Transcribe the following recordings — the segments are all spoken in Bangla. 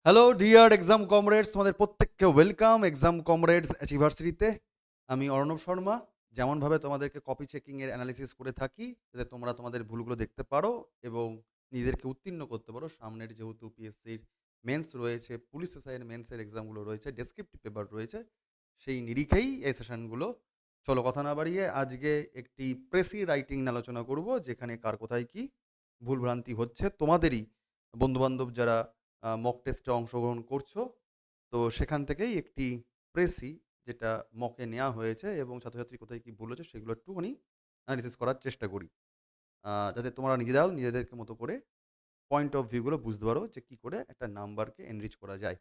হ্যালো ডিয়ার এক্সাম কমরেডস, তোমাদের প্রত্যেককে ওয়েলকাম এক্সাম কমরেডস অ্যাচিভার্সিটিতে। আমি অর্ণব শর্মা। যেমনভাবে তোমাদেরকে কপি চেকিংয়ের অ্যানালিসিস করে থাকি, যাতে তোমরা তোমাদের ভুলগুলো দেখতে পারো এবং নিজেদেরকে উত্তীর্ণ করতে পারো। সামনের যেহেতু পিএসসির মেন্স রয়েছে, পুলিশ এসআইয়ের মেন্সের এক্সামগুলো রয়েছে, ডেসক্রিপটিভ পেপার রয়েছে, সেই নিরিখেই এই সেশনগুলো। চলো কথা না বাড়িয়ে আজকে একটি প্রেসি রাইটিং নিয়ে আলোচনা করব, যেখানে কার কোথায় কী ভুলভ্রান্তি হচ্ছে তোমাদেরই বন্ধুবান্ধব যারা মক টেস্টে অংশগ্রহণ করছো। তো সেখান থেকেই একটি প্রেসি যেটা মকে নেওয়া হয়েছে এবং ছাত্রছাত্রী কোথায় কী ভুল হচ্ছে সেগুলো একটুখানি অ্যানালিসিস করার চেষ্টা করি, যাতে তোমরা নিজেরাও নিজেদেরকে মতো করে পয়েন্ট অফ ভিউগুলো বুঝতে পারো যে কী করে একটা নাম্বারকে এনরিচ করা যায়।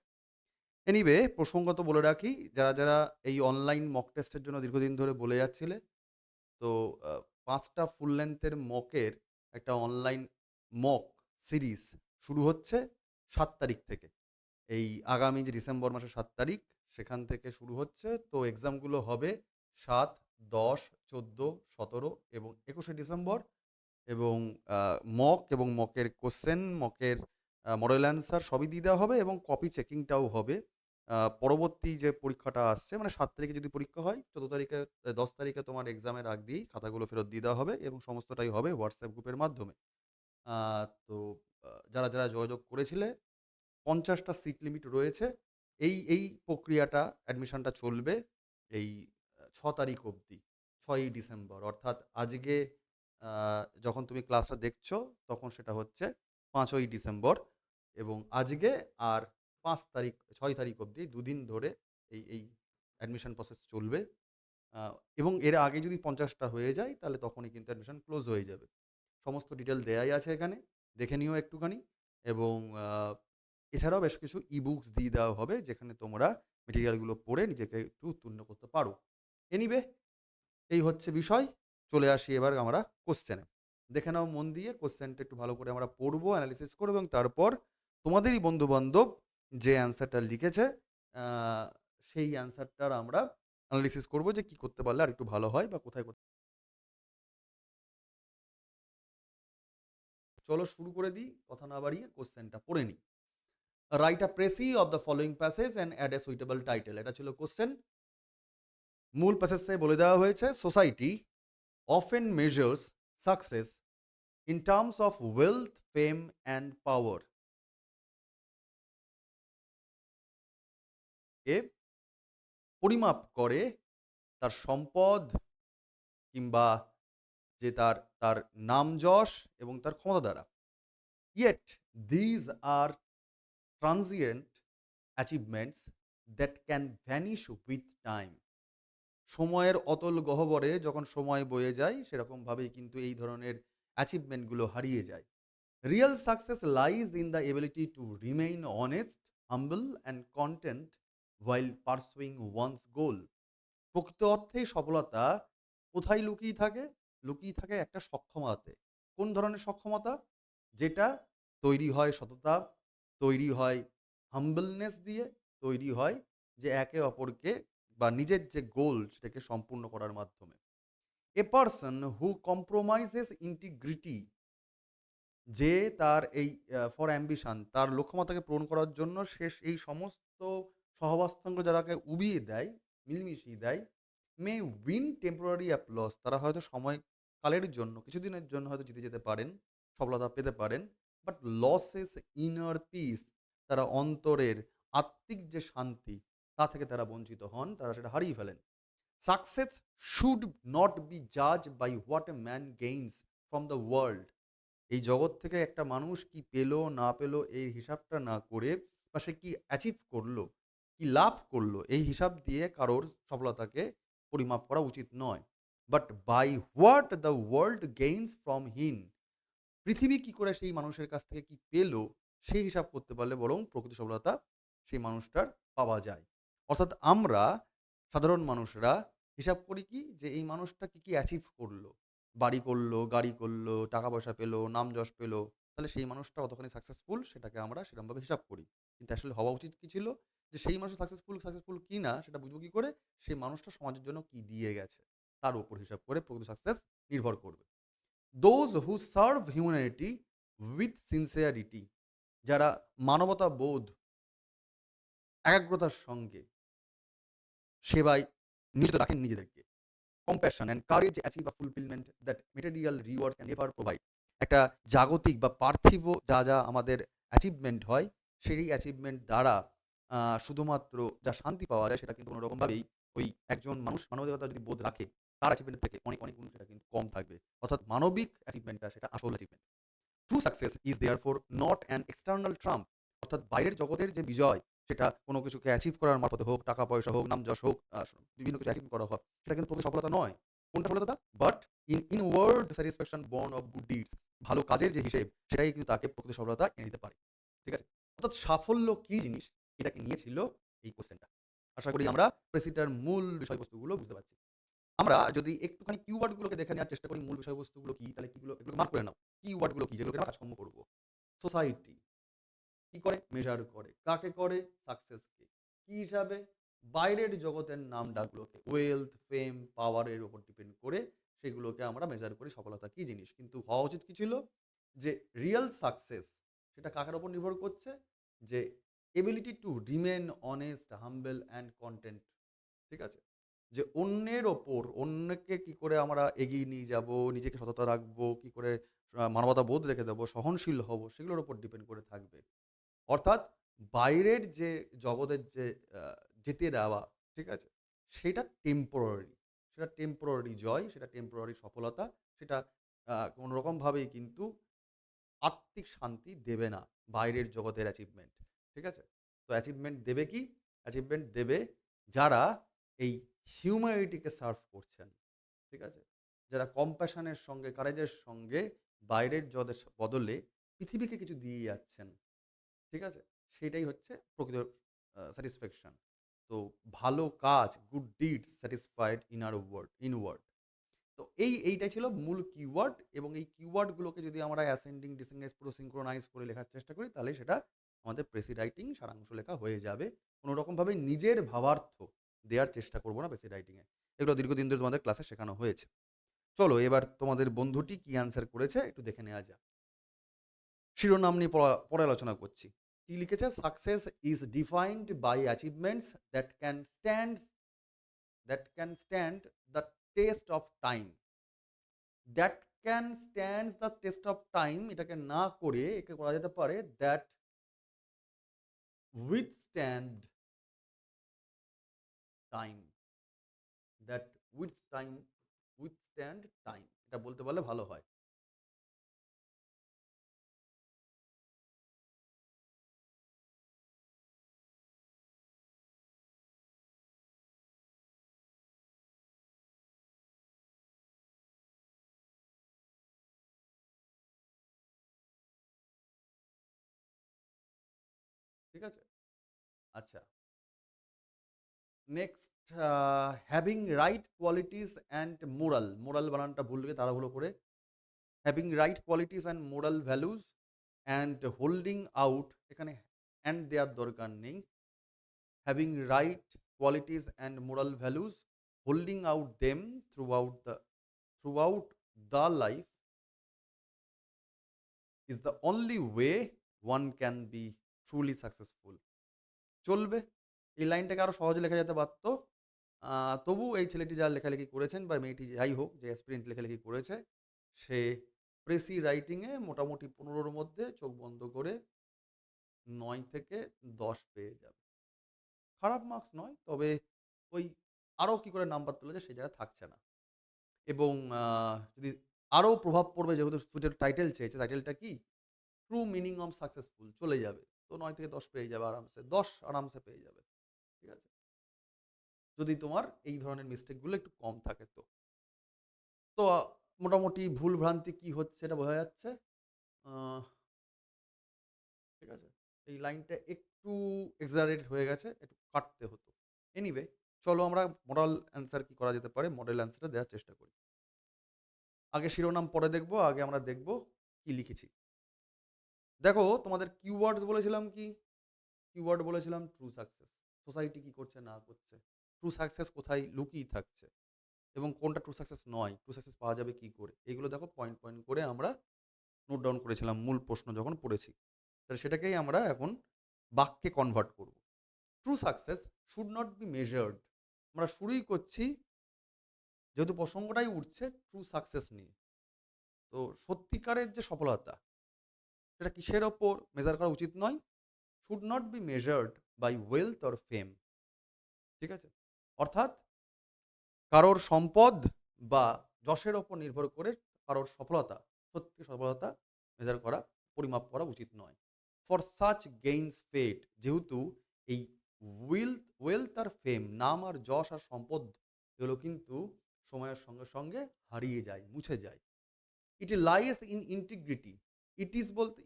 এনিওয়ে, প্রসঙ্গত বলে রাখি, যারা যারা এই অনলাইন মক টেস্টের জন্য দীর্ঘদিন ধরে বলে যাচ্ছিলে, তো ৫টা ফুল লেন্থের মকের একটা অনলাইন মক সিরিজ শুরু হচ্ছে ৭ তারিখ থেকে। এই আগামী যে ডিসেম্বর মাসের ৭ তারিখ, সেখান থেকে শুরু হচ্ছে। তো এক্সামগুলো হবে ৭, ১০, ১৪, ১৭ এবং ২১শে ডিসেম্বর। এবং মক এবং মকের কোয়েশ্চেন, মকের মডেল অ্যান্সার সবই দিয়ে দেওয়া হবে এবং কপি চেকিংটাও হবে। পরবর্তী যে পরীক্ষাটা আসছে, মানে ৭ তারিখে যদি পরীক্ষা হয়, ১৪ তারিখে ১০ তারিখে তোমার এক্সামের আগ দিয়েই খাতাগুলো ফেরত দিয়ে দেওয়া হবে এবং সমস্তটাই হবে হোয়াটসঅ্যাপ গ্রুপের মাধ্যমে। আ তো যারা যারা যোগাযোগ করেছিলে, ৫০টা সিট লিমিট রয়েছে। এই প্রক্রিয়াটা, অ্যাডমিশনটা চলবে এই ৬ তারিখ অবধি। ৬ই ডিসেম্বর, অর্থাৎ আজকে আ যখন তুমি ক্লাসটা দেখছো, তখন সেটা হচ্ছে ৫ই ডিসেম্বর এবং আজকে আর ৫ তারিখ ৬ তারিখ অবধি ২ দিন ধরে এই অ্যাডমিশন প্রসেস চলবে। আ এবং এর আগে যদি ৫০টা হয়ে যায়, তাহলে তখনই কিন্তু অ্যাডমিশন ক্লোজ হয়ে যাবে। সমস্ত ডিটেল দেয়াই আছে এখানে। দেখে নিও একটুখানি। এবং আ এছাড়াও বেশ কিছু ই-বুকস দিয়ে দেওয়া হবে, যেখানে তোমরা মেটেরিয়ালগুলো পড়ে নিজেকে একটু উত্তীর্ণ করতে পারো। এনিওয়ে, এই হচ্ছে বিষয়। চলে আসি এবার আমরা কোয়েশ্চেনে। দেখে নাও মন দিয়ে, কোয়েশ্চেনটা একটু ভালো করে আমরা পড়বো, এনালিসিস করবো এবং তারপর তোমাদেরই বন্ধু-বান্ধব যে অ্যান্সারটা লিখেছে, আ সেই অ্যান্সারটার আমরা এনালিসিস করবো যে কি করতে পারলে আরেকটু ভালো হয় বা কোথায় চলো শুরু করে দিই। কথা না বাড়িয়ে কোয়েশ্চেনটা পড়ে নিই। Write a precis of the following passage and add a suitable title. এটা ছিল কোয়েশ্চেন। মূল প্যাসেজে বলে দেওয়া হয়েছে, society often measures success in terms of wealth, fame and power. এ পরিমাপ করে তার সম্পদ কিংবা যে তার তার নামযশ এবং তার ক্ষমতা দ্বারা। Yet these are transient achievements that can vanish with time. সময়ের অতল গহ্বরে যখন সময় বয়ে যায়, সেরকমভাবেই কিন্তু এই ধরনের অ্যাচিভমেন্টগুলো হারিয়ে যায়। Real success lies in the ability to remain honest, humble and content while pursuing one's goal. প্রকৃত অর্থেই সফলতা কোথায় লুকিয়ে থাকে? লুকিয়ে থাকে একটা সক্ষমতাতে। কোন ধরনের সক্ষমতা? যেটা তৈরি হয় সততা, তৈরি হয় হাম্বলনেস দিয়ে, তৈরি হয় যে একে অপরকে বা নিজের যে গোল সেটাকে সম্পূর্ণ করার মাধ্যমে। এ পারসন হু কম্প্রোমাইজেস ইন্টিগ্রিটি, যে তার এই ফর অ্যাম্বিশন, তার লক্ষ্যমাত্রাকে পূরণ করার জন্য সে এই সমস্ত সহাবস্থাঙ্গ যারাকে উবিয়ে দেয়, মিলমিশিয়ে দেয়, মে উইন টেম্পোরারি অ্যাপ্লস, তারা হয়তো সময়কালের জন্য, কিছুদিনের জন্য হয়তো জিতে যেতে পারেন, সফলতা পেতে পারেন। বাট লসেস ইনার পিস, তারা অন্তরের আত্মিক যে শান্তি, তা থেকে তারা বঞ্চিত হন, তারা সেটা হারিয়ে ফেলেন। সাকসেস শুড নট বি জাজ by what a man gains from the world. এই জগৎ থেকে একটা মানুষ কি পেলো না পেলো এই হিসাবটা না করে, বা সে কি অ্যাচিভ করলো, কি লাভ করলো, এই হিসাব দিয়ে কারোর সফলতাকে পরিমাপ করা উচিত নয়। But by what the world gains from him, পৃথিবী কি করে সেই মানুষের কাছ থেকে কি পেলো, সেই হিসাব করতে পারলে বরং প্রকৃত সফলতা সেই মানুষটার পাওয়া যায়। অর্থাৎ আমরা সাধারণ মানুষরা হিসাব করি কি, যে এই মানুষটা কি কি অ্যাচিভ করলো, বাড়ি করলো, গাড়ি করলো, টাকা পয়সা পেলো, নাম যশ পেলো, তাহলে সেই মানুষটা কতখানি সাকসেসফুল সেটাকে আমরা সেরকমভাবে হিসাব করি। কিন্তু আসলে হওয়া উচিত কি ছিল, যে সেই মানুষ সাকসেসফুল কি না সেটা বুঝবো কি করে, সেই মানুষটা সমাজের জন্য কি দিয়ে গেছে, তার উপর হিসাব করে প্রকৃত সাকসেস নির্ভর করবে। Those who serve humanity with sincerity, যারা মানবতা বোধ একাগ্রতার সঙ্গে সেবায় নিয়োজিত রাখেন নিজেদেরকে। Compassion and courage achieve a fulfilment that material rewards can never provide. একটা জাগতিক বা পার্থিব যা আমাদের অ্যাচিভমেন্ট হয়, সেই অ্যাচিভমেন্ট দ্বারা শুধুমাত্র যা শান্তি পাওয়া যায় সেটা কিন্তু কোনোরকমভাবেই ওই একজন মানুষ মানবিকতা যদি বোধ রাখে, তার অ্যাচিভমেন্টের থেকে অনেক গুণ সেটা কিন্তু কম থাকবে। অর্থাৎ মানবিক অ্যাচিভমেন্টটা সেটা আসল achievement. True success is therefore not an external Trump. অর্থাৎ বাইরের জগতের যে বিজয়, সেটা কোনো কিছুকে অ্যাচিভ করার মারফতে হোক, টাকা পয়সা হোক, নাম যশ হোক, বিভিন্ন কিছু অ্যাচিভ করা হোক, সেটা কিন্তু প্রকৃত সফলতা নয়। কোনটা সফলতা? But inward satisfaction born of good deeds. ভালো কাজের যে হিসেব, সেটাই কিন্তু তাকে প্রকৃত সফলতা এনে দিতে পারে। ঠিক আছে? অর্থাৎ সাফল্য কি জিনিস, এটাকে নিয়েছিল এই কোশ্চেনটা। আশা করি আমরা প্রেসিডার মূল বিষয়বস্তুগুলো বুঝতে পারছি। আমরা যদি একটুখানি কিওয়ার্ড গুলোকে দেখে নেওয়ার চেষ্টা করি, মূল বিষয়বস্তুগুলো কি, তাহলে এগুলো মার্ক করে নাও। কিওয়ার্ড গুলো কি, যেগুলোকে আমরা কাজকর্ম করব। সোসাইটি কি করে? মেজার করে। কাকে করে? সাকসেসকে। কি হিসাবে? বাইরের জগতের নাম ডাকগুলোকে, ওয়েলথ, ফেম, পাওয়ারের উপর ডিপেন্ড করে সেগুলোকে আমরা মেজার করি সফলতা কি জিনিস। কিন্তু হওয়া উচিত কি ছিল? যে রিয়াল সাকসেস সেটা কাকের উপর নির্ভর করছে? যে ability to remain honest, humble and content. ঠিক আছে? যে অন্যের ওপর, অন্যকে কি করে আমরা এগিয়ে নিয়ে যাবো, নিজেকে সততা রাখবো, কি করে মানবতাবোধ রেখে দেবো, সহনশীল হবো, সেগুলোর উপর ডিপেন্ড করে থাকবে। অর্থাৎ বাইরের যে জগতের যে আ যেতে দেওয়া, ঠিক আছে? সেটা টেম্পোরারি। সেটা টেম্পোরারি জয়, সেটা টেম্পোরারি সফলতা, সেটা কোনরকমভাবেই কিন্তু আত্মিক শান্তি দেবে না বাইরের জগতের অ্যাচিভমেন্ট। ঠিক আছে? তো অ্যাচিভমেন্ট দেবে কি? অ্যাচিভমেন্ট দেবে যারা এই হিউম্যানিটিকে সার্ভ করছেন। ঠিক আছে? যারা কম্প্যাশন এর সঙ্গে, কারেজের সঙ্গে বাইরের বদলে পৃথিবীকে কিছু দিয়ে যাচ্ছেন। ঠিক আছে? সেটাই হচ্ছে প্রকৃত স্যাটিসফ্যাকশন। তো ভালো কাজ, গুড ডিডস স্যাটিসফাইড ইনওয়ার্ড। তো এইটাই ছিল মূল কিওয়ার্ড, এবং এই কিওয়ার্ড গুলোকে যদি আমরা অ্যাসেন্ডিং, ডিসেন্ডিং পুরো সিনক্রোনাইজ করে লেখার চেষ্টা করি, তাহলে সেটা আমাদের প্রেসি রাইটিং সারাংশ লেখা হয়ে যাবে। কোন রকমভাবে নিজের ভাবার্থ দেয়ার চেষ্টা করব না প্রেসি রাইটিং এ। এগুলো দীর্ঘদিন ধরে তোমাদের ক্লাসে শেখানো হয়েছে। চলো এবার তোমাদের বন্ধুটি কি অ্যান্সার করেছে একটু দেখে নেওয়া যাক। শিরোনাম নিয়ে পরে আলোচনা করছি। কি লিখেছে? Success is defined by achievements that can stand the test of time. That can stand the test of time, এটাকে না করে একে করা যেতে পারে that withstand time. That withstand time, এটা বলতে পারলে ভালো হয়। ঠিক আছে? আচ্ছা, next, having right qualities and moral. Moral বানানটা ভুলবে তাড়াহুড়ো করে। Having right qualities and moral values and holding out, এখানে অ্যান্ড দেওয়ার দরকার নেই। Having right qualities and moral values, holding out them throughout the life is the only way one can be truly successful. চলবে? এই লাইনটাকে আরো সহজে লেখা যেতে পারত। তবু এই ছেলেটি যা লেখালেখি করেছেন বা মেয়েটি যাই হোক, যে অ্যাসপিরেন্ট লেখালেখি করেছে, সে প্রেসি রাইটিং এ মোটামুটি ১৫ র মধ্যে চোখ বন্ধ করে ৯ থেকে ১০ পেয়ে যাবে। খারাপ মার্কস নয়, তবে ওই আরো কি করে নাম্বার তোলা যায় সেই জায়গায় থাকছে না। এবং যদি আরো প্রভাব পড়বে, যেহেতু স্টুডেন্ট টাইটেল চেয়েছে, টাইটেলটা কি? ট্রু মিনিং অফ সাকসেসফুল, চলে যাবে। তো ৯ থেকে ১০ পেয়ে যাবে আরামসে। ১০ আরামসে পেয়ে যাবে। ঠিক আছে? যদি তোমার এই ধরনের মিস্টেক গুলো একটু কম থাকে তো। তো মোটামুটি ভুল ভ্রান্তি কি হচ্ছে এটা বোঝা যাচ্ছে। আ ঠিক আছে? এই লাইনটা একটু এক্সাজারেট হয়ে গেছে। একটু কাটতে হতো। এনিওয়ে, চলো আমরা মডাল অ্যান্সার কি করা যেতে পারে, মডেল অ্যান্সারটা দেওয়ার চেষ্টা করি। আগে শিরোনাম পরে দেখব, আগে আমরা দেখব কি লিখেছি। দেখো, তোমাদের কিওয়ার্ডস বলেছিলাম কি? কিওয়ার্ড বলেছিলাম ট্রু সাকসেস। সোসাইটি কি করছে না করছে। ট্রু সাকসেস কোথায় লুকিয়ে থাকছে এবং কোনটা ট্রু সাকসেস নয়। ট্রু সাকসেস পাওয়া যাবে কি করে? এগুলো দেখো পয়েন্ট করে আমরা নোট ডাউন করেছিলাম মূল প্রশ্ন যখন পড়েছি। তাহলে সেটাকেই আমরা এখন বাক্যে কনভার্ট করব। True success should not be measured. আমরা শুরুই করছি, যেহেতু প্রসঙ্গটাই উঠছে ট্রু সাকসেস নিয়ে। তো সত্যিকারের যে সফলতা, সেটা কিসের ওপর মেজার করা উচিত নয়? Should not be measured by wealth or fame. ঠিক আছে? অর্থাৎ কারোর সম্পদ বা যশের ওপর নির্ভর করে কারোর সফলতা, সত্যি সফলতা মেজার করা, পরিমাপ করা উচিত নয়। ফর সাচ গেইনস ফেড, যেহেতু এই ওয়েলথ আর ফেম, নাম আর যশ আর সম্পদ, এগুলো কিন্তু সময়ের সঙ্গে সঙ্গে হারিয়ে যায়, মুছে যায়। ইট লাইস ইন ইন্টিগ্রিটি।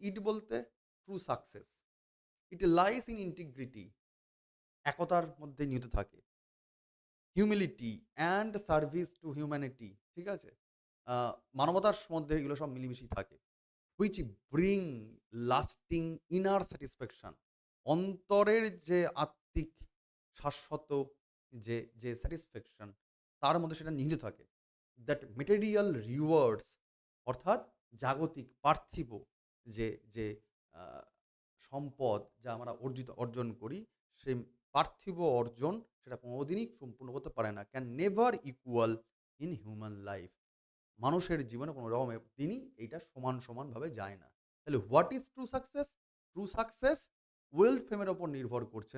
ইট বলতে true success. It lies in integrity, একতার মধ্যে নিহিত থাকে। Humility and service to humanity. ঠিক আছে? মানবতার মধ্যে এগুলো সব মিলেমিশেই থাকে। Which bring lasting inner satisfaction. অন্তরের যে আত্মিক শাশ্বত যে স্যাটিসফ্যাকশন, তার মধ্যে সেটা নিহিত থাকে। দ্যাট মেটেরিয়াল রিওয়ার্ডস, অর্থাৎ জাগতিক পার্থিব যে যে আহ, সম্পদ যা আমরা অর্জন করি, সেই পার্থিব অর্জন সেটা কোনোদিনই সম্পূর্ণ করতে পারে না। Can never equal in human life. মানুষের জীবনে কোনো রকম দিনই এইটা সমানভাবে যায় না। তাহলে what is true success? True success wealth ফেমের ওপর নির্ভর করছে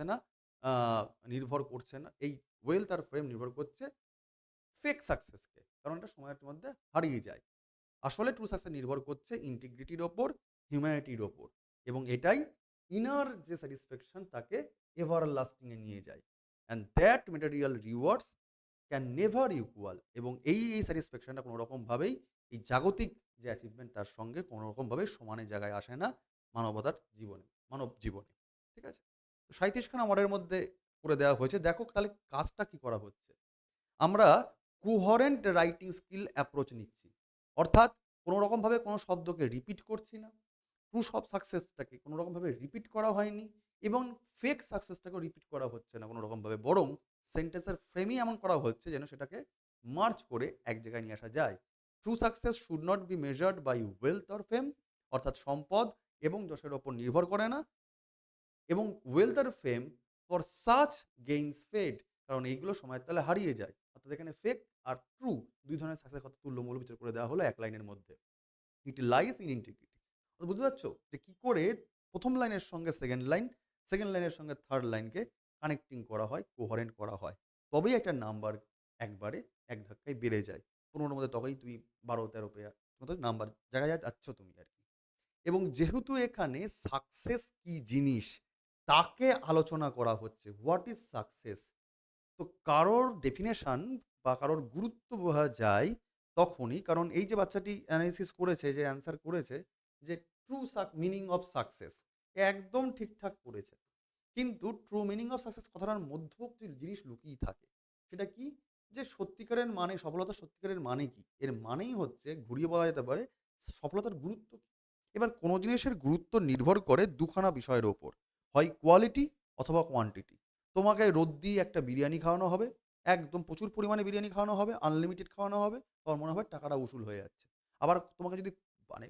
না, আহ, নির্ভর করছে না। এই ওয়েলথ আর ফেম নির্ভর করছে ফেক সাকসেসকে, কারণ এটা সময়ের মধ্যে হারিয়ে যায়। আসলে ট্রু সাকসেস নির্ভর করছে ইন্টিগ্রিটির ওপর, হিউম্যানিটির ওপর, এবং এটাই ইনার যে স্যাটিসফ্যাকশন তাকে এভার লাস্টিংয়ে নিয়ে যায়। And that material rewards can never equal, এবং এই স্যাটিসফ্যাকশনটা কোনো রকমভাবেই এই জাগতিক যে অ্যাচিভমেন্ট তার সঙ্গে কোনো রকমভাবে সমানের জায়গায় আসে না মানবতার জীবনে, মানব জীবনে। ঠিক আছে? তো ৩৭খানা ওয়ার্ডের মধ্যে করে দেওয়া হয়েছে। দেখো তাহলে কাজটা কি করা হচ্ছে। আমরা কোহারেন্ট রাইটিং স্কিল অ্যাপ্রোচ নিচ্ছি, অর্থাৎ কোনো রকমভাবে কোনো শব্দকে রিপিট করছি না। ট্রু সব সাকসেসটাকে কোনো রকমভাবে রিপিট করা হয়নি, এবং ফেক সাকসেসটাকেও রিপিট করা হচ্ছে না কোনো রকমভাবে, বরং সেন্টেন্সের ফ্রেমই এমন করা হচ্ছে যেন সেটাকে মার্চ করে এক জায়গায় নিয়ে আসা যায়। True success should not be measured by wealth or fame, অর্থাৎ সম্পদ এবং যশের ওপর নির্ভর করে না, এবং ওয়েলথ আর fame for such gains fade, কারণ এইগুলো সময়ের তালে হারিয়ে যায়। অর্থাৎ এখানে ফেক আর ট্রু দুই ধরনের সাকসেস কথা তুল্যমূল্য বিচার করে দেওয়া হলো এক লাইনের মধ্যে। ইট লাইস ইন ইন্টিগ্রিটি। বুঝতে পারছো যে কি করে প্রথম লাইনের সঙ্গে সেকেন্ড লাইনের সঙ্গে থার্ড লাইনকে কানেক্টিং করা হয়, কোহারেন্ট করা হয়, তবেই একটা নাম্বার একবারে এক ধাক্কায় বেড়ে যায়। ১৫-র মধ্যে তবেই তুমি ১২-১৩ পেয়ে মতো নাম্বার জায়গায় যাচ্ছ তুমি আর কি। এবং যেহেতু এখানে সাকসেস কি জিনিস তাকে আলোচনা করা হচ্ছে, হোয়াট ইজ সাকসেস, তো কারোর ডেফিনেশন বা কারোর গুরুত্ব বোঝা যায় তখনই, কারণ এই যে বাচ্চাটি অ্যানালিসিস করেছে, যে অ্যান্সার করেছে, যে ট্রু মিনিং অফ সাকসেস একদম ঠিকঠাক করেছে। কিন্তু ট্রু মিনিং অফ সাকসেস কথাটার মধ্যেও একটি জিনিস লুকিয়ে থাকে। সেটা কি? যে সত্যিকারের মানে সফলতা, সত্যিকারের মানে কি? এর মানেই হচ্ছে, ঘুরিয়ে বলা যেতে পারে, সফলতার গুরুত্ব কি? এবার কোনো জিনিসের গুরুত্ব নির্ভর করে দুখানা বিষয়ের ওপর, হয় কোয়ালিটি অথবা কোয়ান্টিটি। তোমাকে রোদ দিয়ে একটা বিরিয়ানি খাওয়ানো হবে, একদম প্রচুর পরিমাণে বিরিয়ানি খাওয়ানো হবে, আনলিমিটেড খাওয়ানো হবে, তোমার মনে হবে টাকাটা উসুল হয়ে যাচ্ছে। আবার তোমাকে যদি মানে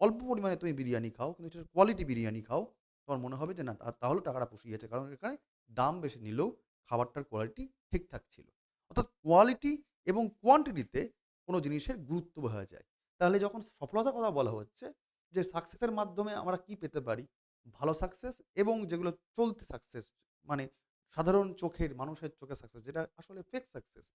অল্প পরিমাণে তুমি বিরিয়ানি খাও, কিন্তু সেটা কোয়ালিটি বিরিয়ানি খাও, তোমার মনে হবে যে না তাহলে টাকাটা পুষিয়েছে, কারণ এখানে দাম বেশি নিলেও খাবারটার কোয়ালিটি ঠিকঠাক ছিল। অর্থাৎ কোয়ালিটি এবং কোয়ান্টিটিতে কোনো জিনিসের গুরুত্ব বোঝা যায়। তাহলে যখন সফলতার কথা বলা হচ্ছে, যে সাকসেসের মাধ্যমে আমরা কি পেতে পারি, ভালো সাকসেস এবং যেগুলো চলতি সাকসেস, মানে সাধারণ চোখের মানুষের চোখে সাকসেস, যেটা আসলে ফেক সাকসেস,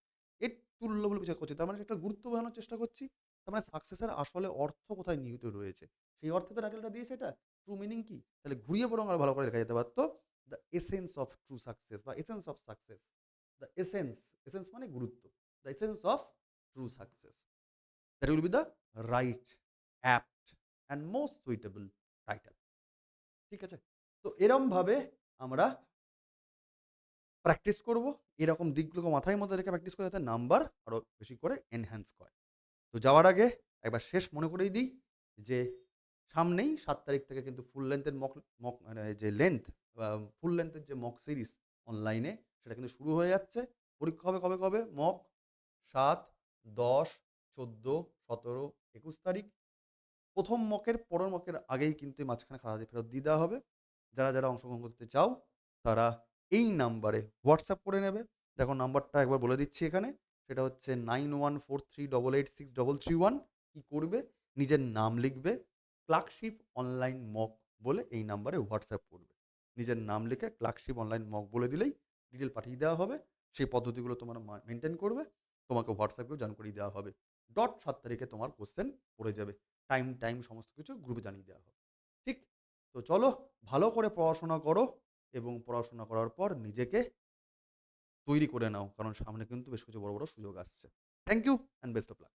এর তুল্যমূল্য বিচার করছি। তার মানে একটা গুরুত্ব বোঝানোর চেষ্টা করছি। তার মানে সাকসেসের আসলে অর্থ কোথায় নিহিত রয়েছে, সেই অর্থে তো টাইটেলটা দিয়েছে এটা। ট্রু মিনিং কি? তাহলে ঘুরিয়ে বরং আরো ভালো করে লেখা যেতে পারতো, the essence of true success বা essence of success. The essence মানে গুরুত্ব। The essence of true success, that will be the right, apt and most suitable title. ঠিক আছে? তো এরমভাবে আমরা প্র্যাকটিস করব। এরকম দিকগুলোকে মাথায় মধ্যে রেখে প্র্যাকটিস করে, যাতে নাম্বার আরো বেশি করে এনহ্যান্স করে। তো যাওয়ার আগে একবার শেষ মনে করিয়ে দিই, যে সামনেই ৭ তারিখ থেকে কিন্তু ফুল লেন্থের মক মক মানে যে লেন্থ ফুল লেন্থের যে মক সিরিজ অনলাইনে, সেটা কিন্তু শুরু হয়ে যাচ্ছে। পরীক্ষা হবে কবে? মক ৭, ১০, ১৪, ১৭, ২১ তারিখ। প্রথম মকের পরের মকের আগেই কিন্তু এই মাঝখানে খাতা ফেরত দিয়ে দেওয়া হবে। যারা অংশগ্রহণ করতে চাও তারা এই নাম্বারে হোয়াটসঅ্যাপ করে নেবে। দেখো নাম্বারটা একবার বলে দিচ্ছি এখানে। সেটা হচ্ছে 9143886331। কি করবে? নিজের নাম লিখবে, ক্লার্কশিপ অনলাইন মক বলে এই নাম্বারে হোয়াটসঅ্যাপ করবে। নিজের নাম লিখে ক্লার্কশিপ অনলাইন মক বলে দিলেই ডিটেল পাঠিয়ে দেওয়া হবে। সেই পদ্ধতিগুলো তোমরা মেইনটেইন করবে। তোমাকে হোয়াটসঅ্যাপেও জয়েন করিয়ে দেওয়া হবে। ৭ তারিখে তোমার কোয়েশ্চেন পড়ে যাবে। টাইম সমস্ত কিছু গ্রুপে জানিয়ে দেওয়া হবে। ঠিক? তো চলো ভালো করে পড়াশোনা করো এবং পড়াশোনা করার পর নিজেকে তৈরি করে নাও। কারণ সামনে কিন্তু বেশ কিছু বড় সুযোগ আসছে। Thank you and best of lakh.